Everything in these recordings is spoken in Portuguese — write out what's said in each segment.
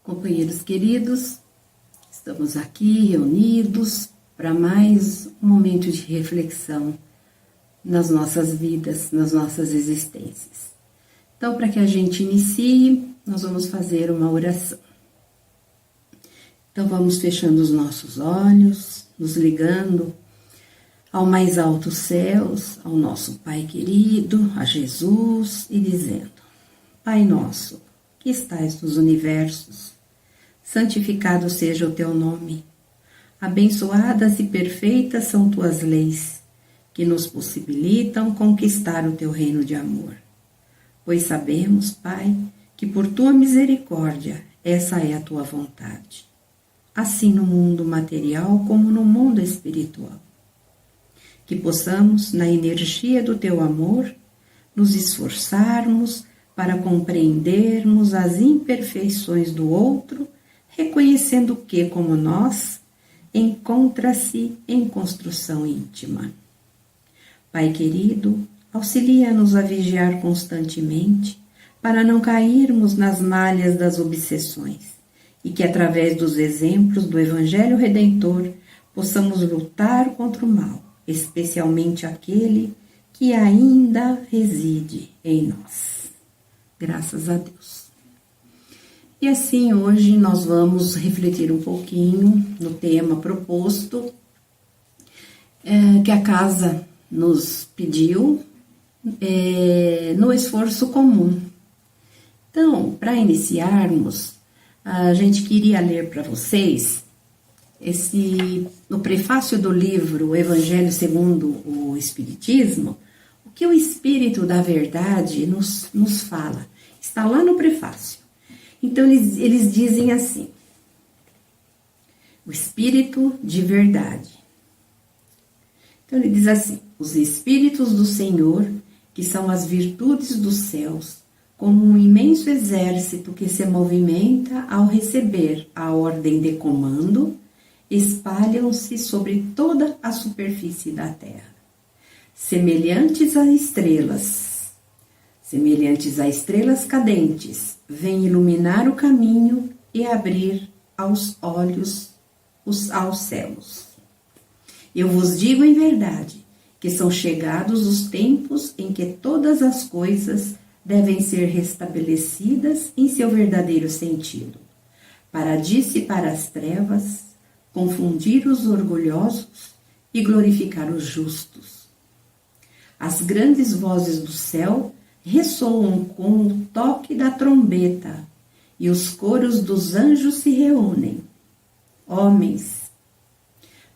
Companheiros queridos, estamos aqui reunidos para mais um momento de reflexão nas nossas vidas, nas nossas existências. Então, para que a gente inicie, nós vamos fazer uma oração. Então, vamos fechando os nossos olhos, nos ligando ao mais altos céus, ao nosso Pai querido, a Jesus, e dizendo: Pai nosso, que estais nos universos, santificado seja o teu nome. Abençoadas e perfeitas são tuas leis, que nos possibilitam conquistar o teu reino de amor. Pois sabemos, Pai, que por tua misericórdia essa é a tua vontade, assim no mundo material como no mundo espiritual. Que possamos, na energia do teu amor, nos esforçarmos para compreendermos as imperfeições do outro, reconhecendo que, como nós, encontra-se em construção íntima. Pai querido, auxilia-nos a vigiar constantemente para não cairmos nas malhas das obsessões e que, através dos exemplos do Evangelho Redentor, possamos lutar contra o mal, especialmente aquele que ainda reside em nós. Graças a Deus. E assim, hoje nós vamos refletir um pouquinho no tema proposto que a casa nos pediu, no esforço comum. Então, para iniciarmos, a gente queria ler para vocês no prefácio do livro Evangelho segundo o Espiritismo, o que o Espírito da Verdade nos fala. Está lá no prefácio. Então, eles dizem assim: o Espírito de Verdade. Então, ele diz assim: os Espíritos do Senhor, que são as virtudes dos céus, como um imenso exército que se movimenta ao receber a ordem de comando, espalham-se sobre toda a superfície da terra. Semelhantes a estrelas cadentes, vêm iluminar o caminho e abrir aos olhos aos céus. Eu vos digo em verdade que são chegados os tempos em que todas as coisas devem ser restabelecidas em seu verdadeiro sentido, para dissipar as trevas, confundir os orgulhosos e glorificar os justos. As grandes vozes do céu ressoam com o toque da trombeta e os coros dos anjos se reúnem. Homens,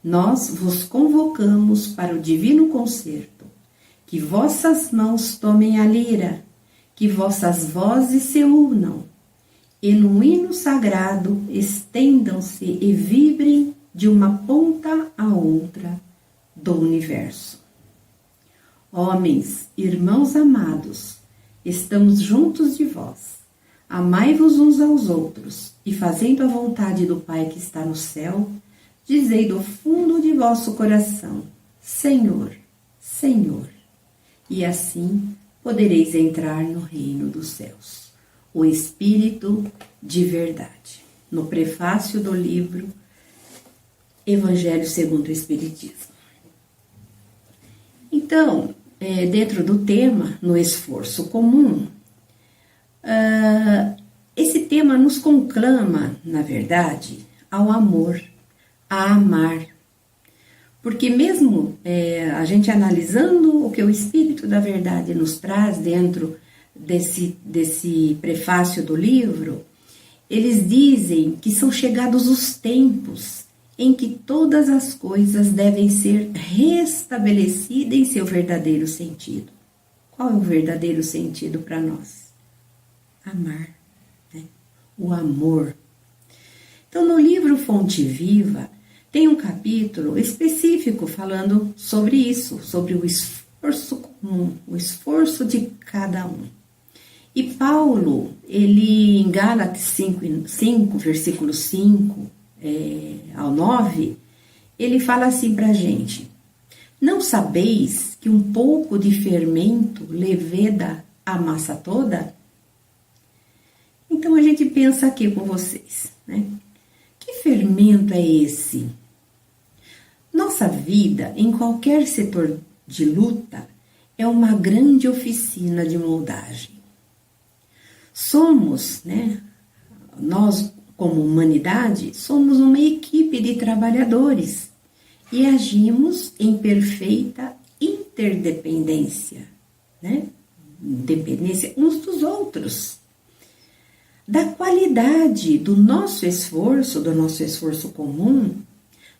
nós vos convocamos para o divino concerto, que vossas mãos tomem a lira, que vossas vozes se unam, e no hino sagrado estendam-se e vibrem de uma ponta a outra do universo. Homens, irmãos amados, estamos juntos de vós. Amai-vos uns aos outros, e fazendo a vontade do Pai que está no céu, dizei do fundo de vosso coração: Senhor, Senhor. E assim podereis entrar no reino dos céus. O Espírito de Verdade. No prefácio do livro Evangelho segundo o Espiritismo. Então, dentro do tema, no esforço comum, esse tema nos conclama, na verdade, ao amor, a amar. Porque mesmo a gente analisando o que o Espírito da Verdade nos traz dentro desse prefácio do livro, eles dizem que são chegados os tempos em que todas as coisas devem ser restabelecidas em seu verdadeiro sentido. Qual é o verdadeiro sentido para nós? Amar, né? O amor. Então, no livro Fonte Viva, tem um capítulo específico falando sobre isso, sobre o esforço comum, o esforço de cada um. E Paulo, ele em Gálatas 5, versículo 5 ao 9, ele fala assim para a gente: não sabeis que um pouco de fermento leveda a massa toda? Então, Então a gente pensa aqui com vocês, né? Que fermento é esse? Nossa vida, em qualquer setor de luta, é uma grande oficina de moldagem. Somos, né? Nós, como humanidade, somos uma equipe de trabalhadores e agimos em perfeita interdependência, né? Dependência uns dos outros. Da qualidade do nosso esforço comum,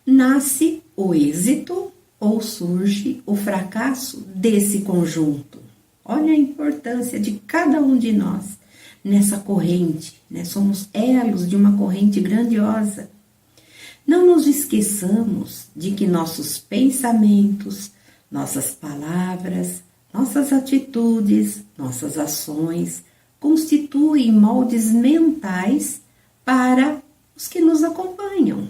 nasce o êxito ou surge o fracasso desse conjunto. Olha a importância de cada um de nós nessa corrente, né? Somos elos de uma corrente grandiosa. Não nos esqueçamos de que nossos pensamentos, nossas palavras, nossas atitudes, nossas ações constituem moldes mentais para os que nos acompanham,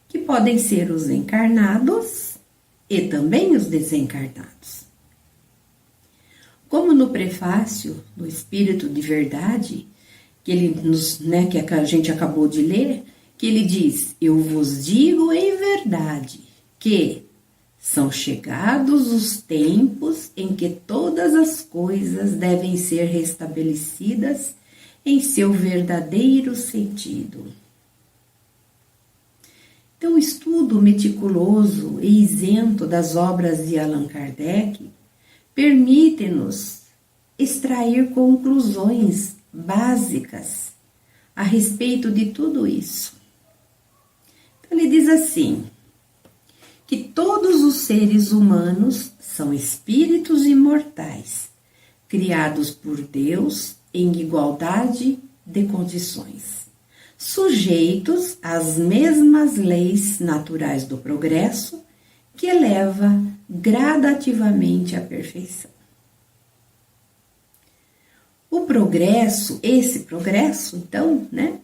que podem ser os encarnados e também os desencarnados. Como no prefácio do Espírito de Verdade, que a gente acabou de ler, que ele diz: eu vos digo em verdade que são chegados os tempos em que todas as coisas devem ser restabelecidas em seu verdadeiro sentido. Então, o estudo meticuloso e isento das obras de Allan Kardec permite-nos extrair conclusões básicas a respeito de tudo isso. Então, ele diz assim, que todos os seres humanos são espíritos imortais, criados por Deus em igualdade de condições, sujeitos às mesmas leis naturais do progresso que eleva gradativamente à perfeição. Esse progresso, então, né,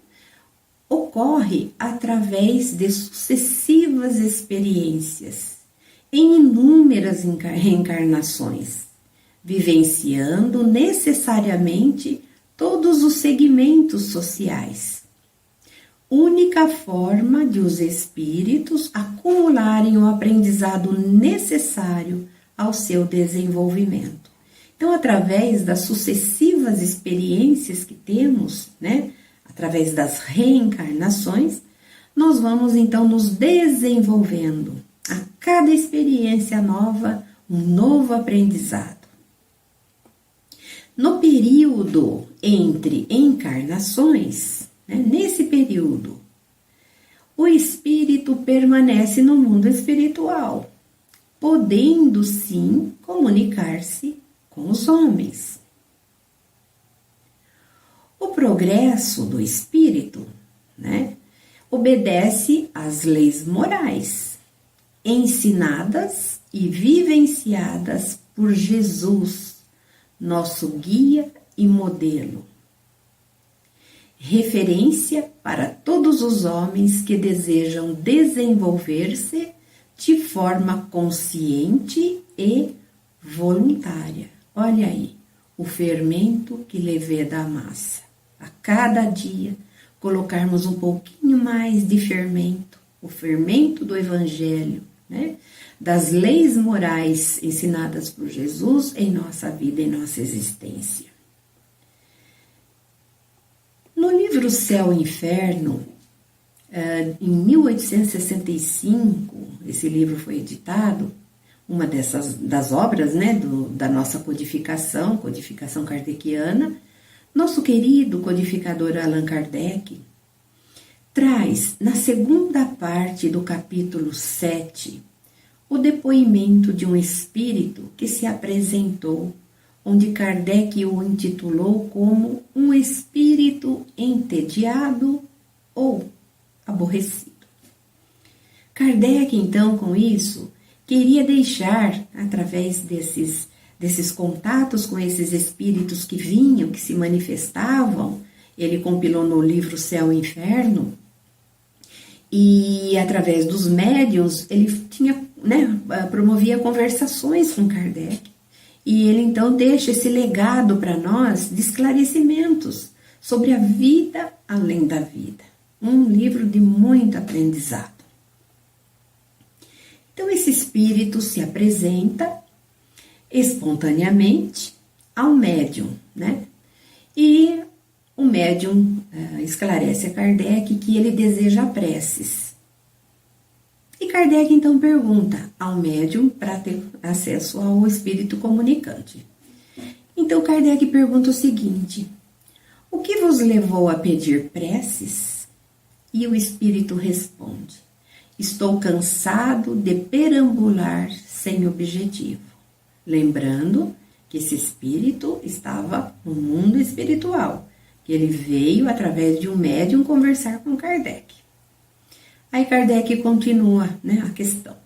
ocorre através de sucessivas experiências, em inúmeras reencarnações, vivenciando necessariamente todos os segmentos sociais. Única forma de os espíritos acumularem o aprendizado necessário ao seu desenvolvimento. Então, através das sucessivas experiências que temos, né, através das reencarnações, nós vamos então nos desenvolvendo. A cada experiência nova, um novo aprendizado. No período entre encarnações, né, nesse período, o espírito permanece no mundo espiritual, podendo sim comunicar-se com os homens. O progresso do espírito, né, obedece às leis morais, ensinadas e vivenciadas por Jesus, nosso guia e modelo. Referência para todos os homens que desejam desenvolver-se de forma consciente e voluntária. Olha aí, o fermento que leveda a massa. A cada dia, colocarmos um pouquinho mais de fermento, o fermento do Evangelho, né? Das leis morais ensinadas por Jesus em nossa vida, em nossa existência. No livro Céu e Inferno, em 1865, esse livro foi editado, uma das obras, né, da nossa codificação kardeciana, nosso querido codificador Allan Kardec traz, na segunda parte do capítulo 7, o depoimento de um espírito que se apresentou, onde Kardec o intitulou como um espírito entediado ou aborrecido. Kardec, então, com isso, queria deixar, através desses contatos com esses espíritos que vinham, que se manifestavam, ele compilou no livro Céu e Inferno, e através dos médiuns, ele promovia conversações com Kardec. E ele então deixa esse legado para nós de esclarecimentos sobre a vida além da vida. Um livro de muito aprendizado. Então, esse espírito se apresenta espontaneamente ao médium, né? E o médium esclarece a Kardec que ele deseja preces. E Kardec então pergunta ao médium para ter acesso ao espírito comunicante. Então Kardec pergunta o seguinte: o que vos levou a pedir preces? E o espírito responde: estou cansado de perambular sem objetivo. Lembrando que esse espírito estava no mundo espiritual, que ele veio através de um médium conversar com Kardec. Aí Kardec continua, né, a questão.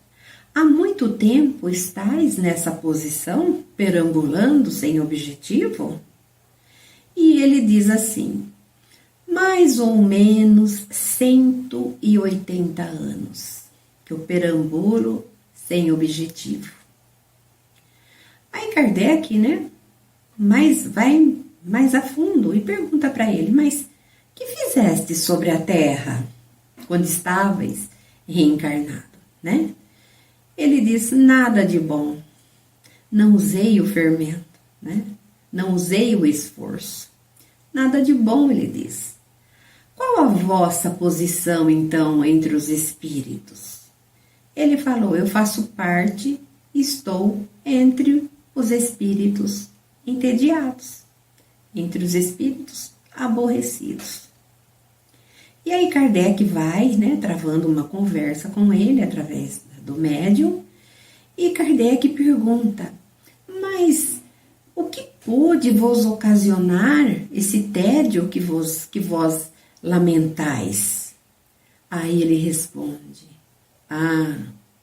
Há muito tempo estais nessa posição, perambulando sem objetivo? E ele diz assim: mais ou menos 180 anos que eu perambulo sem objetivo. Aí Kardec, né, vai mais a fundo e pergunta para ele: mas que fizeste sobre a terra quando estavas reencarnado, né? Ele diz: nada de bom. Não usei o fermento, né? Não usei o esforço. Nada de bom, ele diz. Qual a vossa posição, então, entre os espíritos? Ele falou: eu faço parte, estou entre os espíritos entediados, entre os espíritos aborrecidos. E aí Kardec vai, né, travando uma conversa com ele através do médium, e Kardec pergunta: mas o que pôde vos ocasionar esse tédio que vós lamentais? Aí ele responde: a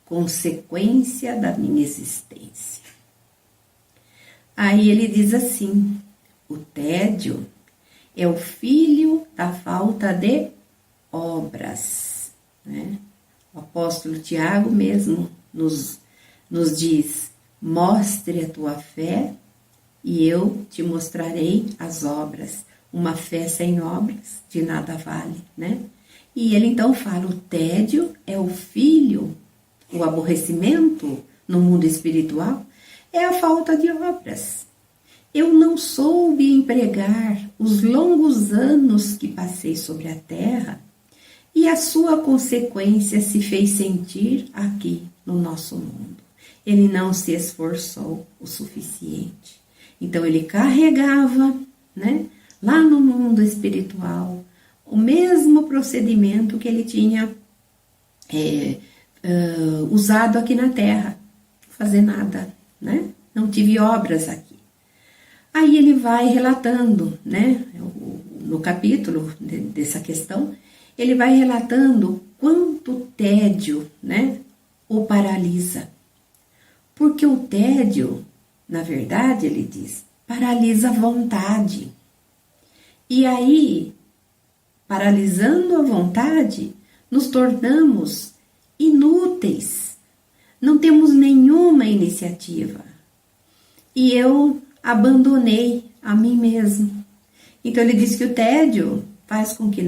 consequência da minha existência. Aí ele diz assim: o tédio é o filho da falta de obras, né? O apóstolo Tiago mesmo nos diz: mostre a tua fé e eu te mostrarei as obras. Uma fé sem obras de nada vale, né? E ele então fala: o tédio é o filho, o aborrecimento no mundo espiritual é a falta de obras. Eu não soube empregar os longos anos que passei sobre a terra e a sua consequência se fez sentir aqui no nosso mundo. Ele não se esforçou o suficiente. Então ele carregava, né, lá no mundo espiritual o mesmo procedimento que ele tinha usado aqui na terra. Fazer nada, né? Não tive obras aqui. Aí ele vai relatando, né, no capítulo dessa questão, ele vai relatando quanto tédio, né, o paralisa. Porque o tédio, na verdade, ele diz, paralisa a vontade. E aí, paralisando a vontade, nos tornamos inúteis. Não temos nenhuma iniciativa. E eu abandonei a mim mesmo. Então ele diz que o tédio faz com que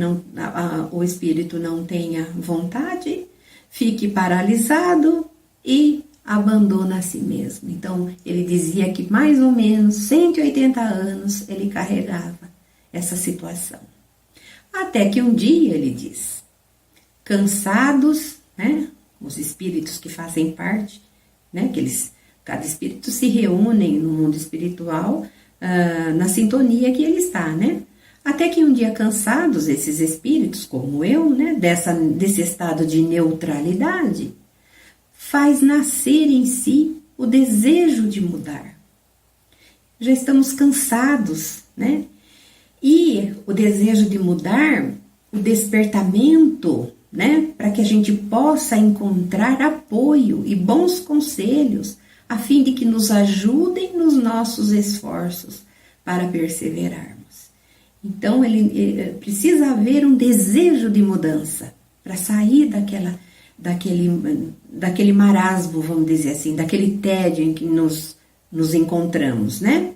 o espírito não tenha vontade, fique paralisado e abandona a si mesmo. Então ele dizia que mais ou menos 180 anos ele carregava essa situação. Até que um dia, ele diz, cansados, né, os espíritos que fazem parte, né, cada espírito se reúnem no mundo espiritual na sintonia que ele está, né? Até que um dia, cansados, esses espíritos, como eu, né, desse estado de neutralidade, faz nascer em si o desejo de mudar. Já estamos cansados, né? E o desejo de mudar, o despertamento, né, para que a gente possa encontrar apoio e bons conselhos, a fim de que nos ajudem nos nossos esforços para perseverarmos. Então, ele precisa haver um desejo de mudança para sair daquele marasmo, vamos dizer assim, daquele tédio em que nos encontramos, né?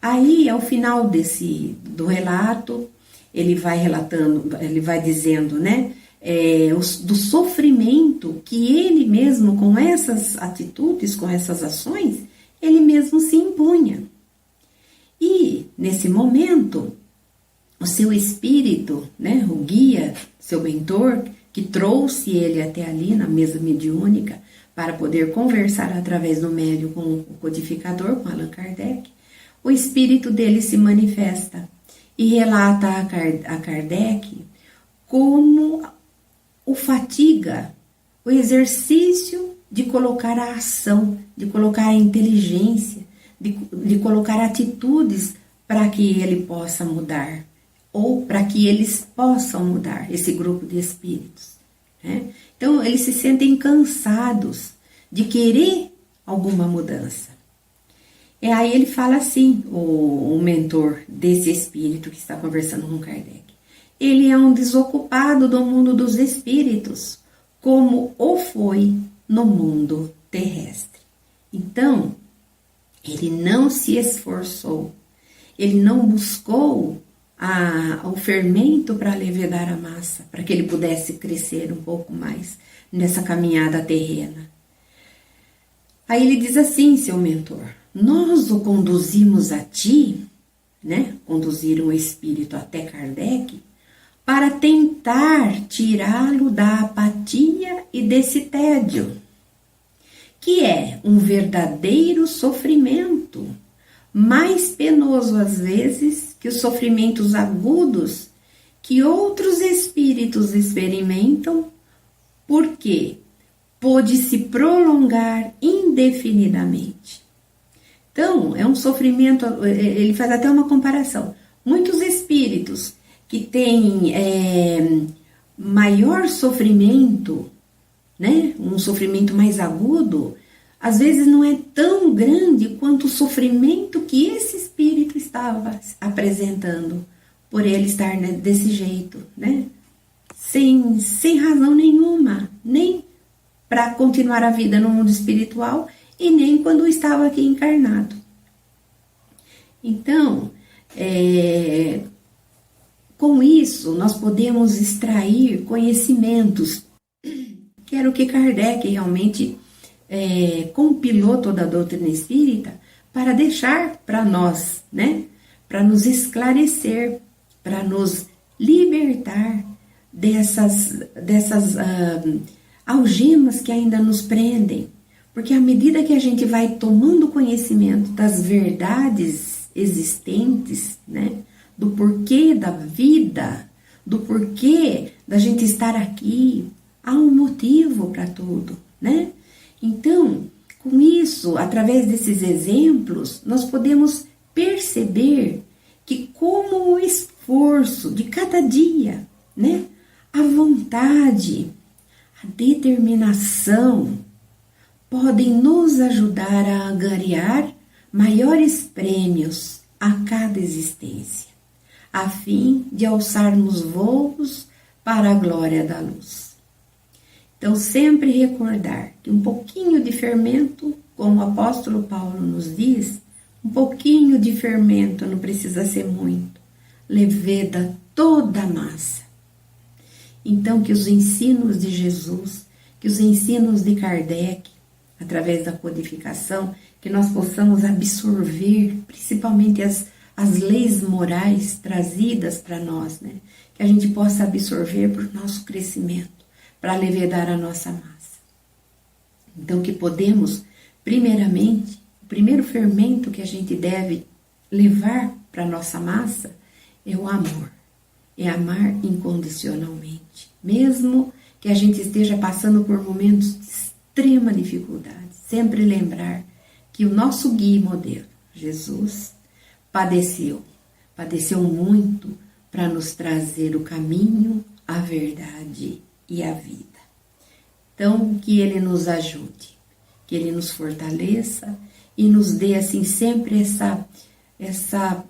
Aí, ao final do relato, ele vai relatando, ele vai dizendo, né, do sofrimento que ele mesmo, com essas atitudes, com essas ações, ele mesmo se impunha. E, nesse momento, o seu espírito, né, o guia, seu mentor, que trouxe ele até ali na mesa mediúnica para poder conversar através do médium com o codificador, com Allan Kardec, o espírito dele se manifesta e relata a Kardec como o fatiga o exercício de colocar a ação, de colocar a inteligência, de colocar atitudes para que ele possa mudar, ou para que eles possam mudar, esse grupo de espíritos, né? Então, eles se sentem cansados de querer alguma mudança. E aí ele fala assim, o mentor desse espírito que está conversando com Kardec. Ele é um desocupado do mundo dos espíritos, como o foi no mundo terrestre. Então, ele não se esforçou, ele não buscou o fermento para levedar a massa, para que ele pudesse crescer um pouco mais nessa caminhada terrena. Aí ele diz assim, seu mentor, nós o conduzimos a ti, né? Conduziram o espírito até Kardec, para tentar tirá-lo da apatia e desse tédio, que é um verdadeiro sofrimento, mais penoso às vezes que os sofrimentos agudos que outros espíritos experimentam, porque pôde se prolongar indefinidamente. Então, é um sofrimento, ele faz até uma comparação. Muitos espíritos que têm maior sofrimento, né, um sofrimento mais agudo, às vezes não é tão grande quanto o sofrimento que esse espírito estava apresentando, por ele estar desse jeito, né? Sem razão nenhuma, nem para continuar a vida no mundo espiritual e nem quando estava aqui encarnado. Então, com isso, nós podemos extrair conhecimentos, que era o que Kardec realmente compilou toda a doutrina espírita para deixar para nós, né? Para nos esclarecer, para nos libertar dessas algemas que ainda nos prendem. Porque à medida que a gente vai tomando conhecimento das verdades existentes, né? Do porquê da vida, do porquê da gente estar aqui, há um motivo para tudo, né? Então, com isso, através desses exemplos, nós podemos perceber que como o esforço de cada dia, né? A vontade, a determinação podem nos ajudar a angariar maiores prêmios a cada existência, a fim de alçarmos voos para a glória da luz. Então, sempre recordar que um pouquinho de fermento, como o apóstolo Paulo nos diz, um pouquinho de fermento, não precisa ser muito, leveda toda a massa. Então, que os ensinos de Jesus, que os ensinos de Kardec, através da codificação, que nós possamos absorver, principalmente as leis morais trazidas para nós, né? Que a gente possa absorver para o nosso crescimento, para levedar a nossa massa. Então, que podemos, primeiramente, o primeiro fermento que a gente deve levar para a nossa massa é o amor. É amar incondicionalmente. Mesmo que a gente esteja passando por momentos de extrema dificuldade. Sempre lembrar que o nosso guia e modelo, Jesus, padeceu muito para nos trazer o caminho, a verdade e a vida. Então, que Ele nos ajude, que Ele nos fortaleça e nos dê, assim, sempre essa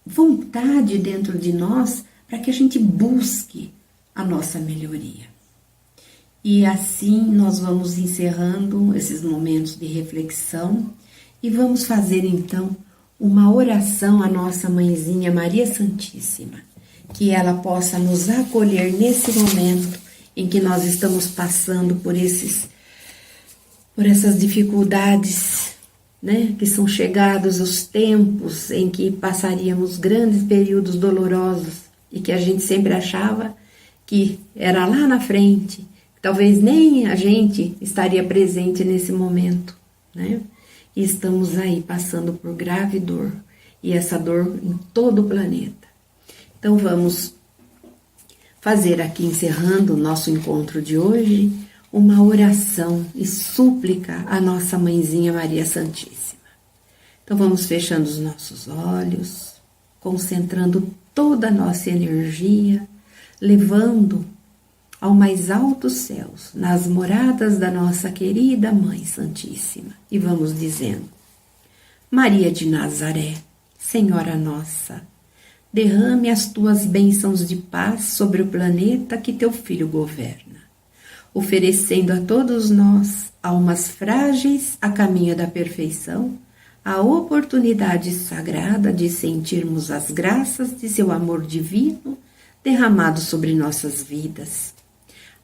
vontade dentro de nós para que a gente busque a nossa melhoria. E assim nós vamos encerrando esses momentos de reflexão. E vamos fazer então uma oração à nossa mãezinha Maria Santíssima, que ela possa nos acolher nesse momento em que nós estamos passando por essas dificuldades, né? Que são chegados os tempos em que passaríamos grandes períodos dolorosos e que a gente sempre achava que era lá na frente, talvez nem a gente estaria presente nesse momento, né? E estamos aí passando por grave dor, e essa dor em todo o planeta. Então vamos fazer aqui, encerrando o nosso encontro de hoje, uma oração e súplica à nossa mãezinha Maria Santíssima. Então vamos fechando os nossos olhos, concentrando toda a nossa energia, levando ao mais altos céus, nas moradas da nossa querida Mãe Santíssima. E vamos dizendo: Maria de Nazaré, Senhora nossa, derrame as tuas bênçãos de paz sobre o planeta que teu Filho governa, oferecendo a todos nós, almas frágeis a caminho da perfeição, a oportunidade sagrada de sentirmos as graças de seu amor divino derramado sobre nossas vidas.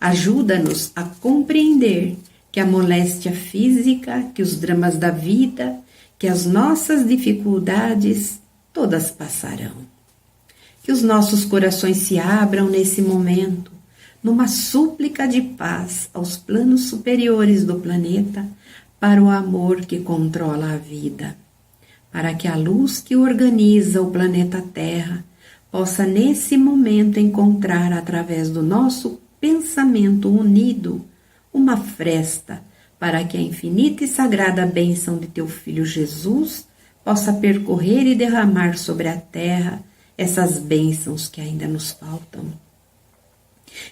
Ajuda-nos a compreender que a moléstia física, que os dramas da vida, que as nossas dificuldades, todas passarão. Que os nossos corações se abram nesse momento, numa súplica de paz aos planos superiores do planeta, para o amor que controla a vida, para que a luz que organiza o planeta Terra possa nesse momento encontrar através do nosso pensamento unido uma fresta para que a infinita e sagrada bênção de teu Filho Jesus possa percorrer e derramar sobre a terra essas bênçãos que ainda nos faltam.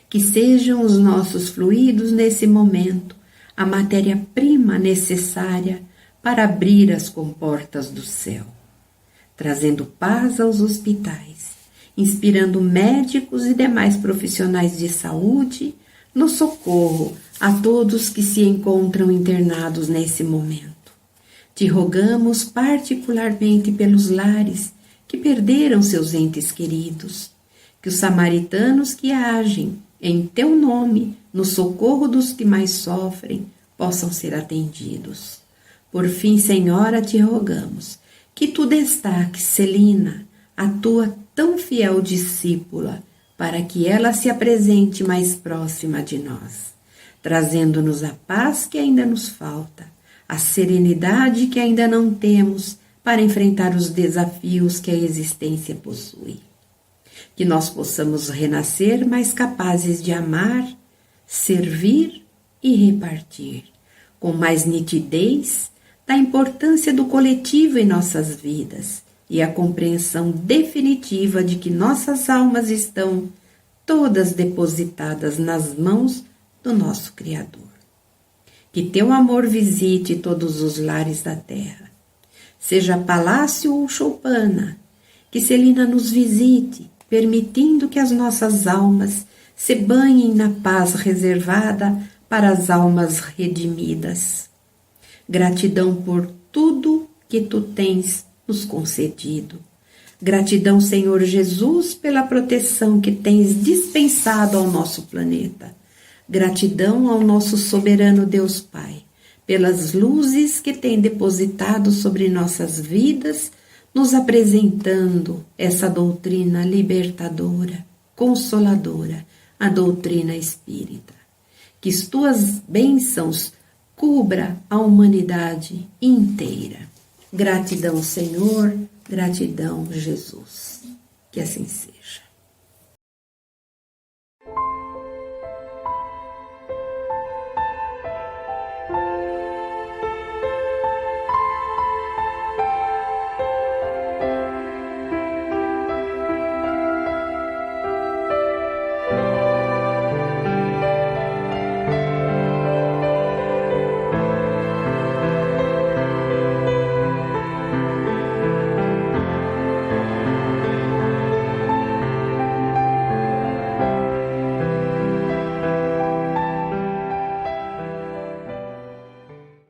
Que sejam os nossos fluidos nesse momento a matéria-prima necessária para abrir as comportas do céu, trazendo paz aos hospitais, inspirando médicos e demais profissionais de saúde no socorro a todos que se encontram internados nesse momento. Te rogamos particularmente pelos lares que perderam seus entes queridos, que os samaritanos que agem em teu nome no socorro dos que mais sofrem possam ser atendidos. Por fim, Senhora, te rogamos que tu destaques Celina, a tua tão fiel discípula, para que ela se apresente mais próxima de nós, trazendo-nos a paz que ainda nos falta, a serenidade que ainda não temos para enfrentar os desafios que a existência possui. Que nós possamos renascer mais capazes de amar, servir e repartir, com mais nitidez da importância do coletivo em nossas vidas e a compreensão definitiva de que nossas almas estão todas depositadas nas mãos do nosso Criador. Que teu amor visite todos os lares da terra, seja palácio ou choupana, que Celina nos visite, permitindo que as nossas almas se banhem na paz reservada para as almas redimidas. Gratidão por tudo que tu tens nos concedido. Gratidão, Senhor Jesus, pela proteção que tens dispensado ao nosso planeta. Gratidão ao nosso soberano Deus Pai, pelas luzes que tem depositado sobre nossas vidas, nos apresentando essa doutrina libertadora, consoladora, a doutrina espírita. Que as tuas bênçãos cubra a humanidade inteira. Gratidão, Senhor, gratidão, Jesus. Que assim seja.